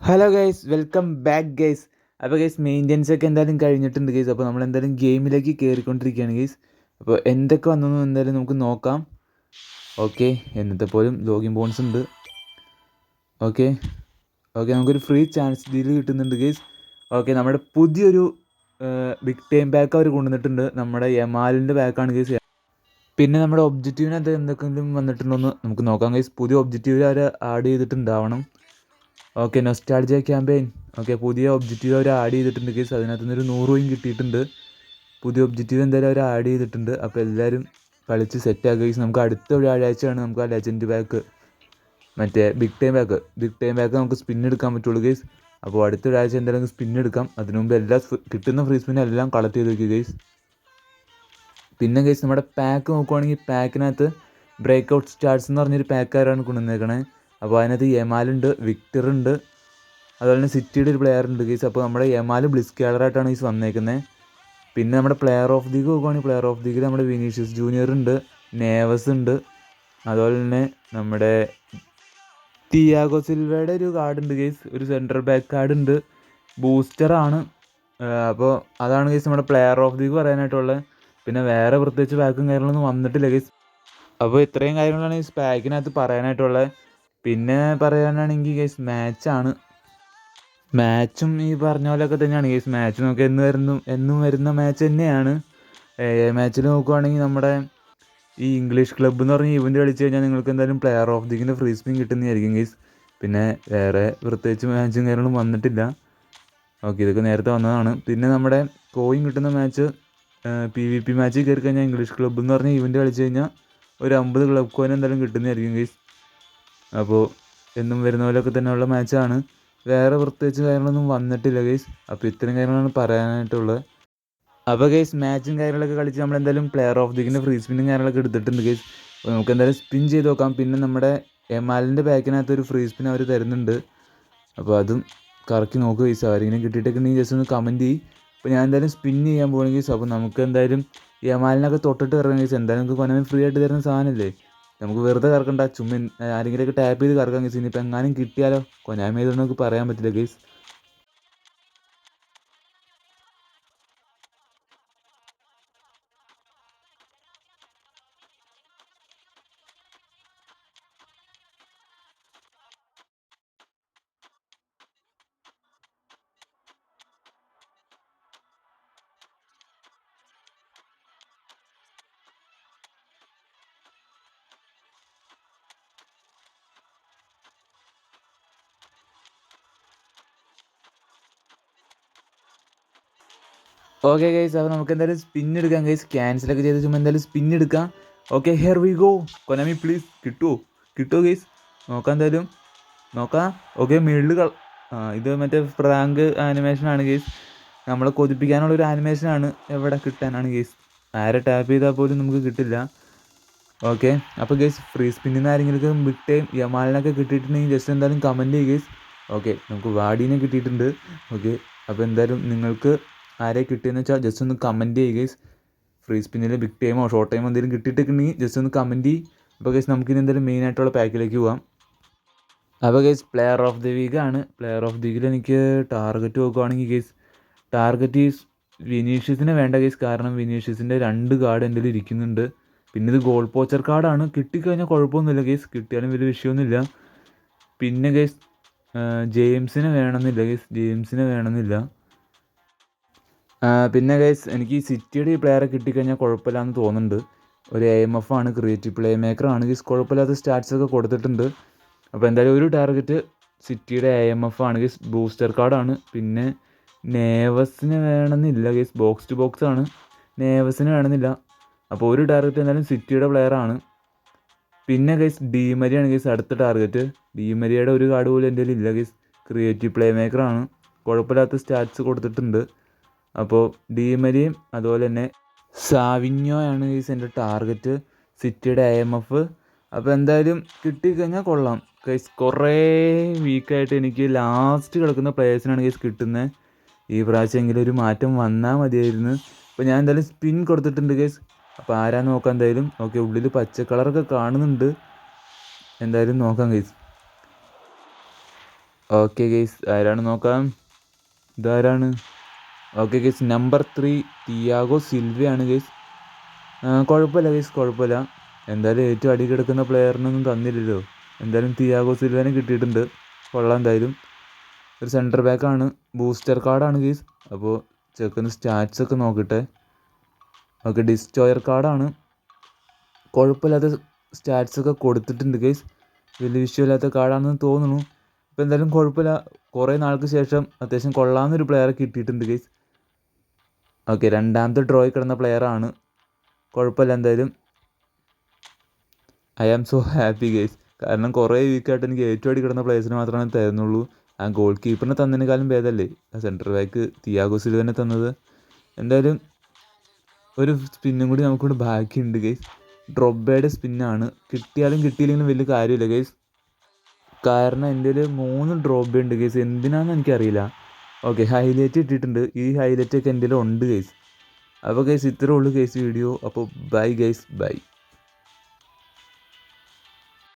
Hello guys, welcome back guys. അപ്പോൾ guys, maintenance ഒക്കെ എന്തായാലും കഴിഞ്ഞിട്ടുണ്ട് ഗൈസ്. അപ്പോൾ നമ്മൾ എന്തായാലും ഗെയിമിലേക്ക് കയറിക്കൊണ്ടിരിക്കുകയാണ് ഗൈസ്. അപ്പോൾ എന്തൊക്കെ വന്നെന്ന് എന്തായാലും നമുക്ക് നോക്കാം. ഓക്കെ, എന്നത്തെ പോലും ലോഗിൻ ബോൺസ് ഉണ്ട്. ഓക്കെ ഓക്കെ നമുക്കൊരു ഫ്രീ ചാൻസ് ഡീൽ കിട്ടുന്നുണ്ട് ഗൈസ്. ഓക്കെ, നമ്മുടെ പുതിയൊരു ബിഗ് ടൈം ബാക്ക് അവർ കൊണ്ടുവന്നിട്ടുണ്ട്. നമ്മുടെ യമാലിൻ്റെ ബാക്കാണ് ഗൈസ്. പിന്നെ നമ്മുടെ ഒബ്ജക്റ്റീവിനകത്ത് എന്തൊക്കെങ്കിലും വന്നിട്ടുണ്ടോയെന്ന് നമുക്ക് നോക്കാം ഗൈസ്. പുതിയ ഒബ്ജക്റ്റീവ് അവർ ആഡ് ചെയ്തിട്ടുണ്ടാവണം. Okay, nostalgia campaign. ഓക്കെ, പുതിയ ഒബ്ജക്റ്റീവ് അവർ ആഡ് ചെയ്തിട്ടുണ്ട് ഗൈസ്. അതിനകത്ത് നിന്നൊരു 100 കോയിൻ കിട്ടിയിട്ടുണ്ട്. പുതിയ ഒബ്ജക്റ്റീവ് എന്തായാലും അവർ ആഡ് ചെയ്തിട്ടുണ്ട്. അപ്പോൾ എല്ലാവരും കളിച്ച് സെറ്റാക്കുക ഗൈസ്. നമുക്ക് അടുത്ത വ്യാഴാഴ്ചയാണ് നമുക്ക് ആ ലെജൻഡ് ബാക്ക്, മറ്റേ ബിഗ് ടൈം ബാക്ക് നമുക്ക് സ്പിൻ എടുക്കാൻ പറ്റുള്ളൂ ഗൈസ്. അപ്പോൾ അടുത്ത വ്യാഴാഴ്ച എന്തായാലും സ്പിൻ എടുക്കാം. അതിനു മുമ്പ് എല്ലാ കിട്ടുന്ന ഫ്രീ സ്പിന്നെല്ലാം കളക്ട് ചെയ്ത് വയ്ക്കുക ഗൈസ്. പിന്നെ ഗൈസ്, നമ്മുടെ പാക്ക് നോക്കുവാണെങ്കിൽ പാക്കിനകത്ത് ബ്രേക്ക് ഔട്ട് സ്റ്റാർട്സ് എന്ന് പറഞ്ഞൊരു പാക്കാരാണ് കൊണ്ടുവന്നേക്കണേ. അപ്പോൾ അതിനകത്ത് യമാലുണ്ട്, വിക്ടറുണ്ട്, അതുപോലെ തന്നെ സിറ്റിയുടെ ഒരു പ്ലെയർ ഉണ്ട് ഗൈസ്. അപ്പോൾ നമ്മുടെ യമാൽ ബ്ലിസ്കാലറായിട്ടാണ് ഗൈസ് വന്നേക്കുന്നത്. പിന്നെ നമ്മുടെ പ്ലെയർ ഓഫ് ദി നോക്കുവാണെങ്കിൽ പ്ലെയർ ഓഫ് ദിയിൽ നമ്മുടെ വിനീഷ്യസ് ജൂനിയർ ഉണ്ട്, നേവസ് ഉണ്ട്, അതുപോലെ തന്നെ നമ്മുടെ തിയാഗോ സിൽവയുടെ ഒരു കാർഡ് ഉണ്ട് ഗൈസ്. ഒരു സെൻട്രൽ ബാക്ക് കാർഡ് ഉണ്ട്, ബൂസ്റ്ററാണ്. അപ്പോൾ അതാണ് ഗൈസ് നമ്മുടെ പ്ലെയർ ഓഫ് ദി പറയാനായിട്ടുള്ളത്. പിന്നെ വേറെ പ്രത്യേകിച്ച് പാക്കും കാര്യങ്ങളൊന്നും വന്നിട്ടില്ല ഗൈസ്. അപ്പോൾ ഇത്രയും കാര്യങ്ങളാണ് ഈ പാക്കിനകത്ത് പറയാനായിട്ടുള്ളത്. പിന്നെ പറയാനാണെങ്കിൽ ഗൈസ് മാച്ചും ഈ പറഞ്ഞ പോലെയൊക്കെ തന്നെയാണ് ഗൈസ്. മാച്ച് നോക്കി എന്നും വരുന്ന മാച്ച് തന്നെയാണ്. മാച്ചിൽ നോക്കുവാണെങ്കിൽ നമ്മുടെ ഈ ഇംഗ്ലീഷ് ക്ലബ്ബ് എന്ന് പറഞ്ഞ ഇവൻ്റ് കളിച്ച് കഴിഞ്ഞാൽ നിങ്ങൾക്ക് എന്തായാലും പ്ലെയർ ഓഫ് ദിക്കിൻ്റെ ഫ്രീ സ്പിൻ കിട്ടുന്നതായിരിക്കും ഗൈസ്. പിന്നെ വേറെ പ്രത്യേകിച്ച് മാച്ചും കാര്യങ്ങളും വന്നിട്ടില്ല. ഓക്കെ, ഇതൊക്കെ നേരത്തെ വന്നതാണ്. പിന്നെ നമ്മുടെ കോയിൻ കിട്ടുന്ന മാച്ച് PvP മാച്ച് കയറി കഴിഞ്ഞാൽ ഇംഗ്ലീഷ് ക്ലബ്ബ് എന്ന് പറഞ്ഞ ഇവൻ്റ് കളിച്ച് കഴിഞ്ഞാൽ ഒരു 50 ക്ലബ് കോയിൻ എന്തായാലും കിട്ടുന്നതായിരിക്കും ഗൈസ്. അപ്പോൾ എന്നും വരുന്ന പോലെയൊക്കെ തന്നെയുള്ള മാച്ചാണ്. വേറെ പ്രത്യേകിച്ച് കാര്യങ്ങളൊന്നും വന്നിട്ടില്ല ഗൈസ്. അപ്പോൾ ഇത്രയും കാര്യങ്ങളാണ് പറയാനായിട്ടുള്ളത്. അപ്പോൾ ഗൈസ്, മാച്ചും കാര്യങ്ങളൊക്കെ കളിച്ച് നമ്മളെന്തായാലും പ്ലെയർ ഓഫ് ദിക്കിൻ്റെ ഫ്രീ സ്പിന്നും കാര്യങ്ങളൊക്കെ എടുത്തിട്ടുണ്ട് ഗൈസ്. അപ്പോൾ നമുക്ക് എന്തായാലും സ്പിൻ ചെയ്ത് നോക്കാം. പിന്നെ നമ്മുടെ എമാലിൻ്റെ പാക്കിനകത്ത് ഒരു ഫ്രീ സ്പിൻ അവർ തരുന്നുണ്ട്. അപ്പോൾ അതും കറക്കി നോക്കുക ഗൈസ്. ആരെങ്കിലും കിട്ടിയിട്ടൊക്കെ ഉണ്ടെങ്കിൽ ജസ്റ്റ് ഒന്ന് കമൻറ്റ് ചെയ്യും. അപ്പോൾ ഞാൻ എന്തായാലും സ്പിൻ ചെയ്യാൻ പോകണമെങ്കിൽ ഗൈസ്. അപ്പോൾ നമുക്ക് എന്തായാലും യമാലിനൊക്കെ തൊട്ടിട്ട് ഇറങ്ങും ഗൈസ്. എന്തായാലും നമുക്ക് കൊനമി ഫ്രീ ആയിട്ട് തരുന്ന സാധനമല്ലേ, നമുക്ക് വെറുതെ കറക്കണ്ട. ചുമ്മാ ആരെങ്കിലുമൊക്കെ ടാപ്പ് ചെയ്ത് കറക്കാം ഗൈസ്. ഇനിയിപ്പോൾ എങ്ങാനും കിട്ടിയാലോ, കൊനാമി ചെയ്തോണ്ട് നമുക്ക് പറയാൻ പറ്റില്ല ഗൈസ്. ഓക്കെ ഗൈസ്, അപ്പോൾ നമുക്ക് എന്തായാലും സ്പിൻ എടുക്കാം ഗൈസ്. ക്യാൻസലൊക്കെ ചെയ്ത് ചുമ്മാ എന്തായാലും സ്പിൻ എടുക്കാം. Okay, here we go. Konami please, കിട്ടുമോ ഗൈസ്? നോക്കാം, എന്തായാലും നോക്കാം. ഓക്കെ, ഇത് മറ്റേ പ്രാങ്ക് ആനിമേഷനാണ് ഗൈസ്. നമ്മളെ കൊതിപ്പിക്കാനുള്ളൊരു ആനിമേഷനാണ്. എവിടെ കിട്ടാനാണ് ഗൈസ്? ആരെ ടാപ്പ് ചെയ്താൽ പോലും നമുക്ക് കിട്ടില്ല. ഓക്കെ, അപ്പോൾ ഗൈസ്, ഫ്രീ സ്പിന്നിൽ നിന്ന് ആരെങ്കിലും ബിഗ് ടൈം യമാലിനൊക്കെ കിട്ടിയിട്ടുണ്ടെങ്കിൽ ജസ്റ്റ് എന്തായാലും കമൻറ്റ് ചെയ്യുക ഗൈസ്. ഓക്കെ, നമുക്ക് വാഡീനെ കിട്ടിയിട്ടുണ്ട്. ഓക്കെ, അപ്പോൾ എന്തായാലും നിങ്ങൾക്ക് ആരെ കിട്ടിയെന്ന് വെച്ചാൽ ജസ്റ്റ് ഒന്ന് കമൻറ്റ് ചെയ്യുക ഗൈസ്. ഫ്രീ സ്പിന്നിൽ ബിഗ് ടൈമോ ഷോർട്ട് ടൈമോ എന്തെങ്കിലും കിട്ടിയിട്ടുണ്ടെങ്കിൽ ജസ്റ്റ് ഒന്ന് കമൻറ്റ് ചെയ്യും. അപ്പോൾ ഗൈസ്, നമുക്കിനി എന്തായാലും മെയിനായിട്ടുള്ള പാക്കിലേക്ക് പോകാം. അപ്പോൾ ഗൈസ്, പ്ലെയർ ഓഫ് ദി വീക്കാണ്. പ്ലെയർ ഓഫ് ദി വീക്കിൽ എനിക്ക് ടാർഗറ്റ് നോക്കുവാണെങ്കിൽ ഗൈസ്, ടാർഗറ്റ് ഈസ് വിനീഷ്യസിനെ വേണ്ട ഗൈസ്. കാരണം വിനീഷ്യസിൻ്റെ 2 കാർഡ് എൻ്റെ ഇരിക്കുന്നുണ്ട്. പിന്നെ ഇത് ഗോൾ പോച്ചർ കാർഡാണ്. കിട്ടിക്കഴിഞ്ഞാൽ കുഴപ്പമൊന്നുമില്ല ഗൈസ്, കിട്ടിയാലും വലിയ വിഷയമൊന്നുമില്ല. പിന്നെ ഗൈസ്, ജെയിംസിനെ വേണമെന്നില്ല. പിന്നെ ഗൈസ്, എനിക്ക് ഈ സിറ്റിയുടെ ഈ പ്ലെയറെ കിട്ടിക്കഴിഞ്ഞാൽ കുഴപ്പമില്ലാന്ന് തോന്നുന്നുണ്ട്. ഒരു AMF ആണ്, ക്രിയേറ്റീവ് പ്ലേ മേക്കറാണ് ഗൈസ്. കുഴപ്പമില്ലാത്ത സ്റ്റാറ്റ്സൊക്കെ കൊടുത്തിട്ടുണ്ട്. അപ്പോൾ എന്തായാലും ഒരു ടാർഗറ്റ് സിറ്റിയുടെ AMF ആണ് ഗൈസ്. ബൂസ്റ്റർ കാർഡാണ്. പിന്നെ നേവസിന് വേണമെന്നില്ല ഗൈസ്, ബോക്സ് ടു ബോക്സ് ആണ്. നേവസിന് വേണമെന്നില്ല. അപ്പോൾ ഒരു ടാർഗറ്റ് എന്തായാലും സിറ്റിയുടെ പ്ലെയറാണ്. പിന്നെ ഗൈസ്, ഡിമരിയാണ് ഗൈസ് അടുത്ത ടാർഗറ്റ്. ഡിമരിയുടെ ഒരു കാർഡ് പോലും എൻ്റെ ഇല്ല ഗൈസ്. Creative play മേക്കറാണ്. കുഴപ്പമില്ലാത്ത സ്റ്റാറ്റ്സ് കൊടുത്തിട്ടുണ്ട്. അപ്പോൾ ഡിമരിയും അതുപോലെ തന്നെ സാവിഞ്ഞോയാണ് ഗൈസ് എൻ്റെ ടാർഗറ്റ്, സിറ്റിയുടെ AMF. അപ്പോൾ എന്തായാലും കിട്ടിക്കഴിഞ്ഞാൽ കൊള്ളാം ഗൈസ്. കുറേ വീക്കായിട്ട് എനിക്ക് ലാസ്റ്റ് കിടക്കുന്ന പ്ലേയേഴ്സിനാണ് ഗൈസ് കിട്ടുന്നത്. ഈ പ്രാവശ്യമെങ്കിലും ഒരു മാറ്റം വന്നാൽ മതിയായിരുന്നു. അപ്പോൾ ഞാൻ എന്തായാലും സ്പിൻ കൊടുത്തിട്ടുണ്ട് ഗൈസ്. അപ്പോൾ ആരാന്ന് നോക്കാം എന്തായാലും. ഓക്കെ, ഉള്ളിൽ പച്ച കളറൊക്കെ കാണുന്നുണ്ട്. എന്തായാലും നോക്കാം ഗൈസ്. ഓക്കെ ഗൈസ്, ആരാണ് നോക്കാം. ഇതാരാണ്? ഓക്കെ ഗൈസ്, നമ്പർ 3 തിയാഗോ സിൽവയാണ് ഗൈസ്. കുഴപ്പമില്ല ഗൈസ്, കുഴപ്പമില്ല. എന്തായാലും ഏറ്റവും അടി കിടക്കുന്ന പ്ലെയറിനൊന്നും തന്നില്ലല്ലോ. എന്തായാലും തിയാഗോ സിൽവനെ കിട്ടിയിട്ടുണ്ട്. കൊള്ളാം. എന്തായാലും ഒരു സെൻറ്റർ ബാക്കാണ്, ബൂസ്റ്റർ കാർഡാണ് ഗൈസ്. അപ്പോൾ ചെക്കുന്ന സ്റ്റാറ്റ്സ് ഒക്കെ നോക്കട്ടെ. ഓക്കെ, ഡിസ്ട്രോയർ കാർഡാണ്. കുഴപ്പമില്ലാത്ത സ്റ്റാറ്റ്സ് ഒക്കെ കൊടുത്തിട്ടുണ്ട് ഗൈസ്. വലിയ വിഷയമില്ലാത്ത കാർഡാണെന്ന് തോന്നുന്നു. ഇപ്പോൾ എന്തായാലും കുഴപ്പമില്ല, കുറേ നാൾക്ക് ശേഷം അത്യാവശ്യം കൊള്ളാവുന്നൊരു പ്ലെയറെ കിട്ടിയിട്ടുണ്ട് ഗൈസ്. ഓക്കെ, രണ്ടാമത്തെ ഡ്രോയിൽ കിടന്ന പ്ലെയറാണ്. കുഴപ്പമില്ല. എന്തായാലും I am so happy guys. കാരണം കുറേ വീക്കായിട്ട് എനിക്ക് ഏറ്റവും അടി കിടന്ന പ്ലേയേഴ്സിന് മാത്രമേ തരുന്നുള്ളൂ. ആ ഗോൾ കീപ്പറിനെ തന്നതിനേക്കാളും ഭേദമല്ലേ ആ സെൻറ്റർ ബാക്ക് തിയാഗോ സിൽവനെ തന്നത്. എന്തായാലും ഒരു സ്പിന്നും കൂടി നമുക്കിവിടെ ബാക്കിയുണ്ട് ഗൈസ്. ഡ്രോബയുടെ സ്പിന്നാണ്. കിട്ടിയാലും കിട്ടിയില്ലെങ്കിലും വലിയ കാര്യമില്ല ഗൈസ്. കാരണം എൻ്റെ ഒരു 3 ഡ്രോബ ഉണ്ട് ഗൈസ്. എന്തിനാണെന്ന് എനിക്കറിയില്ല. ഓക്കെ, ഹൈലൈറ്റ് ഇട്ടിട്ടുണ്ട്. ഈ ഹൈലൈറ്റൊക്കെ എൻ്റെ ഉണ്ട് ഗൈസ്. അപ്പോൾ ഗൈസ് ഇത്രേ ഉള്ളൂ ഗൈസ് വീഡിയോ. അപ്പോൾ ബൈ ഗൈസ്, ബൈ.